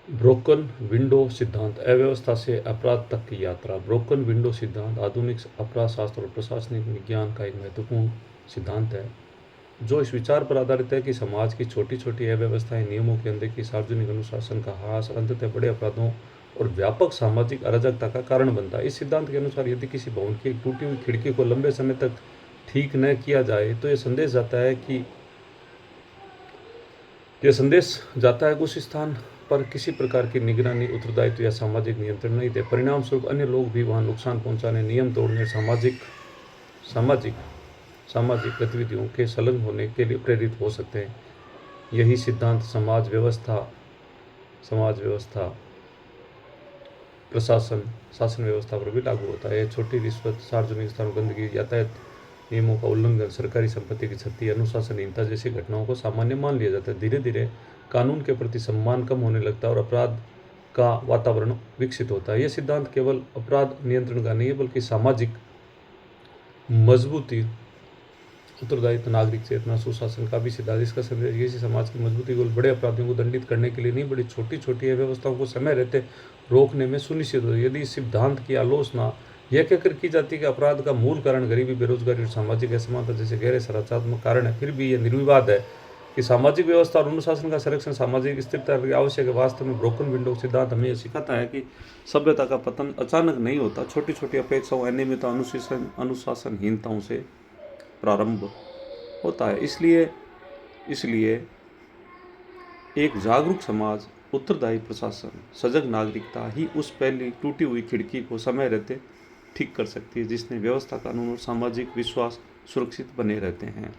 Broken window सिद्धांत, अव्यवस्था से अपराध तक की यात्रा। ब्रोकन विंडो सिद्धांत आधुनिक अपराध शास्त्र और प्रशासनिक विज्ञान का एक महत्वपूर्ण सिद्धांत है जो इस विचार पर आधारित है कि समाज की छोटी छोटी अव्यवस्थाएं, नियमों की अनदेखी, सार्वजनिक अनुशासन का ह्रास अंततः बड़े अपराधों और व्यापक सामाजिक अराजकता का कारण बनता है। इस सिद्धांत के अनुसार यदि किसी भवन की एक टूटी हुई खिड़की को लंबे समय तक ठीक न किया जाए तो यह संदेश जाता है कि उस स्थान पर किसी प्रकार की निगरानी, उत्तरदायित्व या सामाजिक नियंत्रण नहीं थे। परिणाम स्वरूप अन्य लोग भी वहां नुकसान पहुंचाने, नियम तोड़ने, सामाजिक सामाजिक गतिविधियों के संलग्न होने के लिए प्रेरित हो सकते हैं। यही सिद्धांत समाज व्यवस्था, प्रशासन, शासन व्यवस्था पर भी लागू होता है। छोटी रिश्वत, सार्वजनिक स्थानों गंदगी, यातायात नियमों का उल्लंघन, सरकारी संपत्ति की क्षति, अनुशासनहीनता जैसी घटनाओं को सामान्य मान लिया जाता है। धीरे धीरे कानून के प्रति सम्मान कम होने लगता है और अपराध का वातावरण विकसित होता है। यह सिद्धांत केवल अपराध नियंत्रण का नहीं है बल्कि सामाजिक मजबूती, उत्तरदायित्व, नागरिक चेतना, सुशासन का भी सिद्धांत। इसका संदेश किसी समाज की मजबूती को बड़े अपराधियों को दंडित करने के लिए नहीं, बड़ी छोटी छोटी अव्यवस्थाओं को समय रहते रोकने में सुनिश्चित हो। यदि इस सिद्धांत की आलोचना यह कहकर की जाती है कि अपराध का मूल कारण गरीबी, बेरोजगारी और सामाजिक असमानता जैसे गहरे संरचनात्मक कारण है, फिर भी यह निर्विवाद है कि सामाजिक व्यवस्था और अनुशासन का संरक्षण सामाजिक स्थिरता की आवश्यक है। वास्तव में ब्रोकन विंडो सिद्धांत हमें यह सिखाता है कि सभ्यता का पतन अचानक नहीं होता, छोटी छोटी अपेक्षाओं, अनियमितता, अनुशासनहीनताओं से प्रारंभ होता है। इसलिए एक जागरूक समाज, उत्तरदायी प्रशासन, सजग नागरिकता ही उस पहली टूटी हुई खिड़की को समय रहते ठीक कर सकती है जिसने व्यवस्था, कानून और सामाजिक विश्वास सुरक्षित बने रहते हैं।